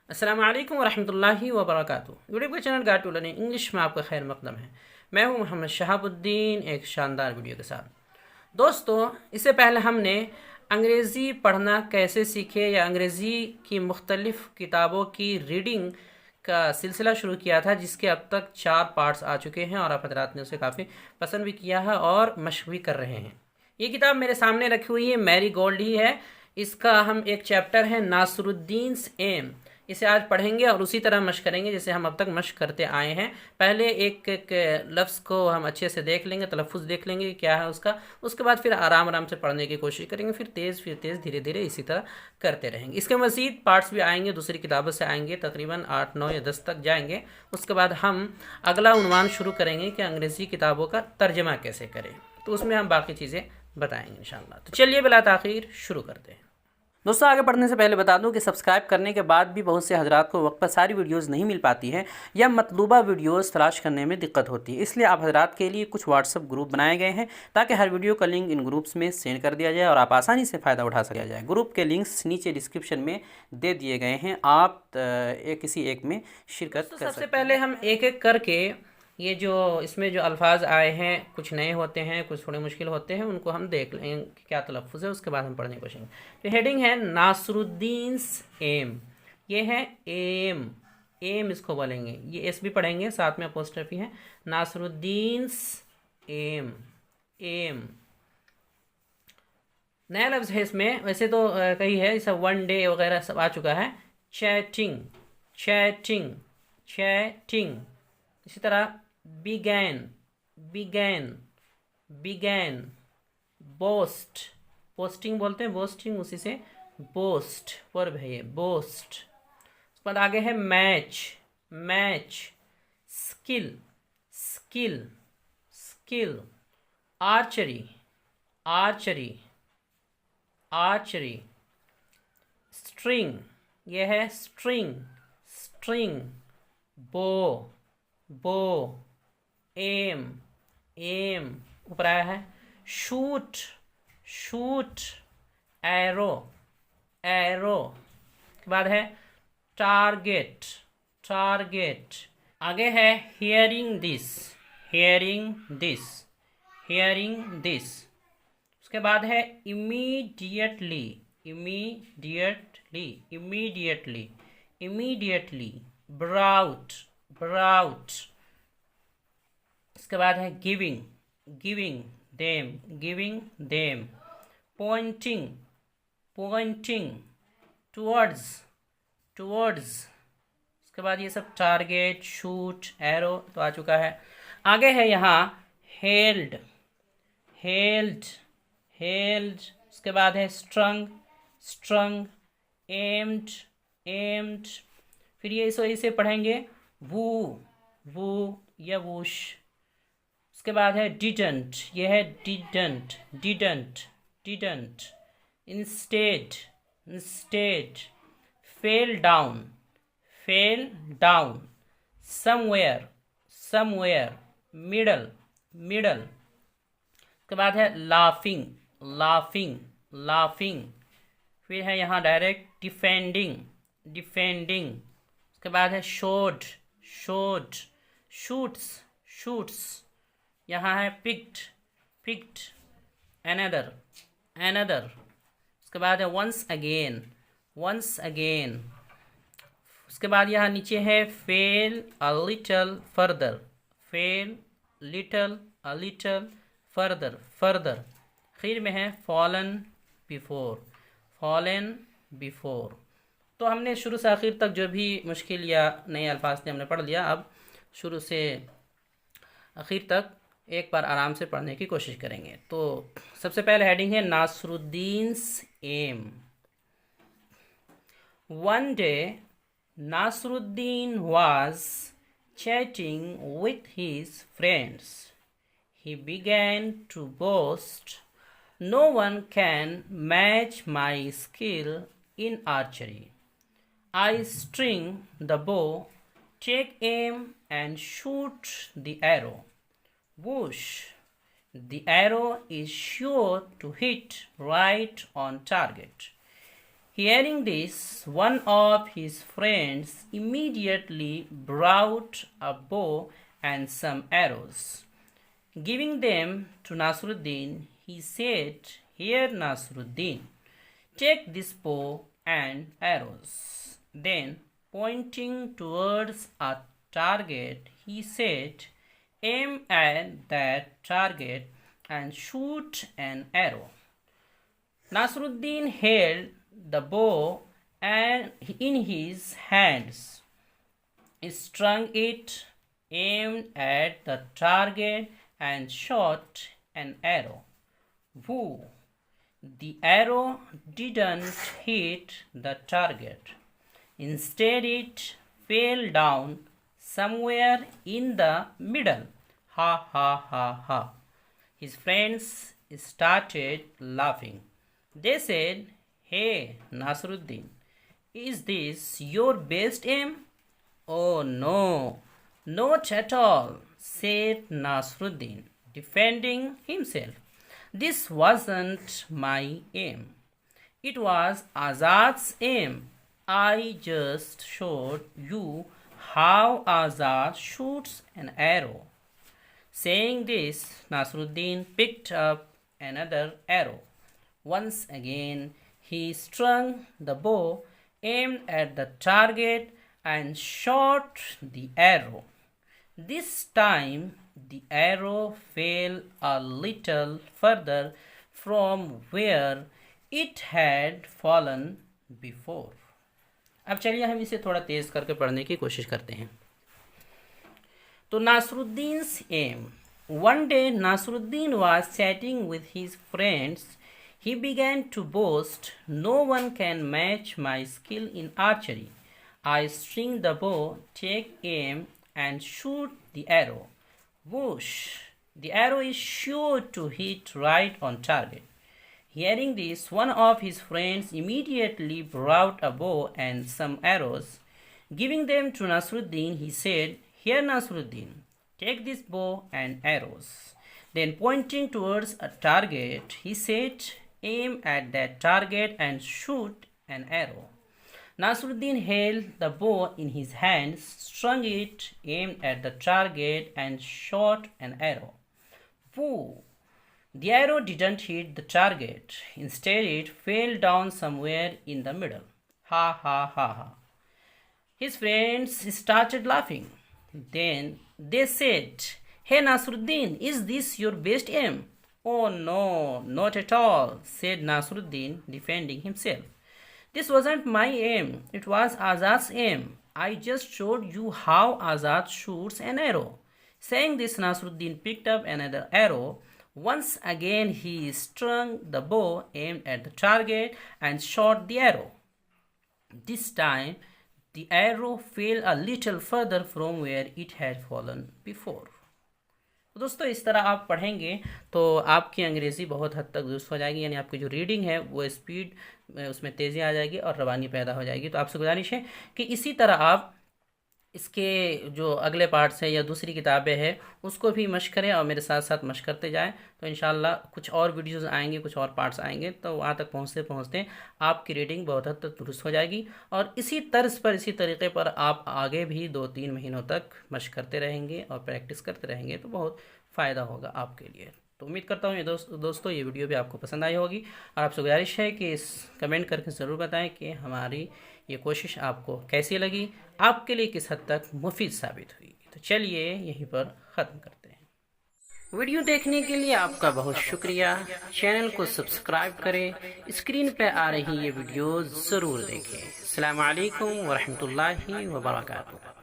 अस्सलाम वालेकुम वरहमतुल्लाहि वबरकातुहू। यूट्यूब के channel guide to learning English में आपका खैर मकदम है। मैं हूं मोहम्मद शहाबुद्दीन, एक शानदार वीडियो के साथ। दोस्तों, इससे पहले हमने अंग्रेज़ी पढ़ना कैसे सीखे या अंग्रेज़ी की मुख्तलिफ़ किताबों की रीडिंग का सिलसिला शुरू किया था, जिसके अब तक 4 पार्ट्स आ चुके हैं और आप हज़रात ने उसे काफ़ी पसंद भी किया है और मशक भी कर रहे हैं। ये किताब मेरे सामने रखी हुई है, मैरी गोल्ड ही है। इसका हम एक चैप्टर है नासरुद्दीन्स एम, इसे आज पढ़ेंगे और उसी तरह मशक करेंगे जैसे हम अब तक मशक करते आए हैं। पहले एक एक लफ्ज़ को हम अच्छे से देख लेंगे, तलफ़ुज़ देख लेंगे क्या है उसका, उसके बाद फिर आराम आराम से पढ़ने की कोशिश करेंगे, फिर तेज़ धीरे धीरे इसी तरह करते रहेंगे। इसके मज़ीद पार्ट्स भी आएंगे, दूसरी किताबों से आएंगे, तकरीबन 8, 9 या 10 तक जाएंगे। उसके बाद हम अगला उन्वान शुरू करेंगे कि अंग्रेज़ी किताबों का तर्जमा कैसे करें, तो उसमें हम बाकी चीज़ें बताएंगे इंशाअल्लाह। तो चलिए बिला ताख़ीर शुरू करते हैं। दोस्तों, आगे बढ़ने से पहले बता दूं कि सब्सक्राइब करने के बाद भी बहुत से हज़रात को वक्त पर सारी वीडियोस नहीं मिल पाती है या मطلوبہ वीडियोस तलाश करने में दिक्कत होती है। इसलिए आप हज़रात के लिए कुछ वाट्सप ग्रुप बनाए गए हैं ताकि हर वीडियो का लिंक इन ग्रुप्स में सेंड कर दिया जाए और आप आसानी से फ़ायदा उठा सका जाए। ग्रुप के लिंक्स नीचे डिस्क्रिप्शन में दे दिए गए हैं, आप किसी एक में शिरकत कर सकते हैं। सबसे पहले हम एक एक करके ये जो इसमें जो अल्फाज आए हैं, कुछ नए होते हैं, कुछ थोड़े मुश्किल होते हैं, उनको हम देख लेंगे कि क्या तलफ़ुज़ है, उसके बाद हम पढ़ने की कोशिश करेंगे। तो हेडिंग है नासरुद्दीन्स एम। ये है एम, एम इसको बोलेंगे, ये एस भी पढ़ेंगे, साथ में अपोस्ट्रोफी है। नासरुद्दीन्स एम, एम नया लफ्ज़ है इसमें, वैसे तो कहीं है, सब वन डे वगैरह सब आ चुका है। Chatting, chatting, chatting. इसी तरह began, began, began, boast, posting बोलते हैं, बोस्टिंग उसी से बोस्ट वर्ब है ये, बोस्ट। उसके बाद आगे है match, match, skill, skill, skill, archery, archery, archery, string, ये है स्ट्रिंग, स्ट्रिंग, बो, बो, एम, एम ऊपर आया है। Shoot, shoot, arrow, arrow. के बाद है टारगेट, टारगेट। आगे है hearing this, hearing this, hearing this. उसके बाद है immediately, immediately, immediately, immediately. Brought, brought. इसके बाद है giving, giving them, giving them. Pointing, pointing, towards, towards. उसके बाद ये सब टारगेट, शूट, एरो तो आ चुका है। आगे है यहाँ हेल्ड, हेल्ड, हेल्ड। उसके बाद है स्ट्रंग, स्ट्रंग, एम्ड, एम्ड। फिर ये इसे पढ़ेंगे वू, वू या वूश। उसके बाद है डिडंट, यह है didn't, didn't, didn't. Instead, instead. Fell down, fell down. Somewhere, somewhere. Middle, middle. उसके बाद है लाफिंग, लाफिंग, लाफिंग। फिर है यहाँ डायरेक्ट डिफेंडिंग, डिफेंडिंग। उसके बाद है शोड, शोड, शूट्स, शूट्स। यहाँ है पिक्ड, पिक्ड। Another, another. उसके बाद है वंस अगेन, वंस अगेन। उसके बाद यहाँ नीचे है fail a little further, fail little a little further, further. आखिर में है फॉलन बिफोर, फॉलन बिफोर। तो हमने शुरू से आखिर तक जो भी मुश्किल या नए अल्फाज थे हमने पढ़ लिया। अब शुरू से आखिर तक एक बार आराम से पढ़ने की कोशिश करेंगे। तो सबसे पहले हेडिंग है Nasruddin's aim. One day Nasruddin was chatting with his friends. He began to boast, "No one can match my skill in archery. I string the bow, take aim and shoot the arrow. Whoosh! The arrow is sure to hit right on target. Hearing this, one of his friends immediately brought a bow and some arrows. Giving them to Nasruddin, he said, "Here, Nasruddin, take this bow and arrows." Then, pointing towards a target, he said, "Aim at that target and shoot an arrow." Nasruddin held the bow and in his hands, strung it, aimed at the target, and shot an arrow. Woo! The arrow didn't hit the target. Instead, it fell down somewhere in the middle. Ha ha ha ha. His friends started laughing. They said, "Hey, Nasruddin, is this your best aim?" "Oh no, not at all," said Nasruddin, defending himself. "This wasn't my aim. It was Azad's aim. I just showed you how Azad shoots an arrow." Saying this, Nasruddin picked up another arrow. Once again, he strung the bow, aimed at the target, and shot the arrow. This time, the arrow fell a little further from where it had fallen before. अब चलिए हम इसे थोड़ा तेज करके पढ़ने की कोशिश करते हैं. तो Nasruddin's aim. One day, Nasruddin was chatting with his friends. He began to boast, "No one can match my skill in archery. I string the bow, take aim, and shoot the arrow. Whoosh! The arrow is sure to hit right on target." Hearing this, one of his friends immediately brought a bow and some arrows. Giving them to Nasruddin, he said, "Here, Nasruddin, take this bow and arrows." Then, pointing towards a target, he said, "Aim at that target and shoot an arrow." Nasruddin held the bow in his hands, strung it, aimed at the target, and shot an arrow. Woo! The arrow didn't hit the target. Instead, it fell down somewhere in the middle. Ha ha ha ha. His friends started laughing. Then they said, "Hey Nasruddin, is this your best aim?" "Oh no, not at all," said Nasruddin, defending himself. "This wasn't my aim. It was Azad's aim. I just showed you how Azad shoots an arrow." Saying this, Nasruddin picked up another arrow. Once again, he strung the bow, aimed at the target, and shot the arrow. This time, the arrow fell a little further from where it had fallen before. तो दोस्तों इस तरह आप पढ़ेंगे तो आपकी अंग्रेज़ी बहुत हद तक दुरुस्त हो जाएगी, यानी आपकी जो रीडिंग है वो स्पीड उसमें तेज़ी आ जाएगी और रवानी पैदा हो जाएगी. तो आपसे गुजारिश है कि इसी तरह आप इसके जो अगले पार्ट्स हैं या दूसरी किताबें हैं उसको भी मश्क करें और मेरे साथ साथ मश्क करते जाएं. तो इंशाल्लाह कुछ और वीडियोज़ आएंगे, कुछ और पार्ट्स आएंगे, तो वहाँ तक पहुँचते पहुँचते आपकी रीडिंग बहुत हद तक दुरुस्त हो जाएगी. और इसी तर्ज पर, इसी तरीके पर आप आगे भी 2-3 महीनों तक मश्क करते रहेंगे और प्रैक्टिस करते रहेंगे तो बहुत फ़ायदा होगा आपके लिए. तो उम्मीद करता हूँ ये दोस्तों ये वीडियो भी आपको पसंद आई होगी. और आपसे गुजारिश है कि इस कमेंट करके ज़रूर बताएं कि हमारी ये कोशिश आपको कैसी लगी, आपके लिए किस हद तक मुफीद साबित हुई. तो चलिए यहीं पर ख़त्म करते हैं. वीडियो देखने के लिए आपका बहुत शुक्रिया. चैनल को सब्सक्राइब करें. स्क्रीन पर आ रही ये वीडियो ज़रूर देखें. अस्सलामु अलैकुम व रहमतुल्लाहि व बरकातुहू.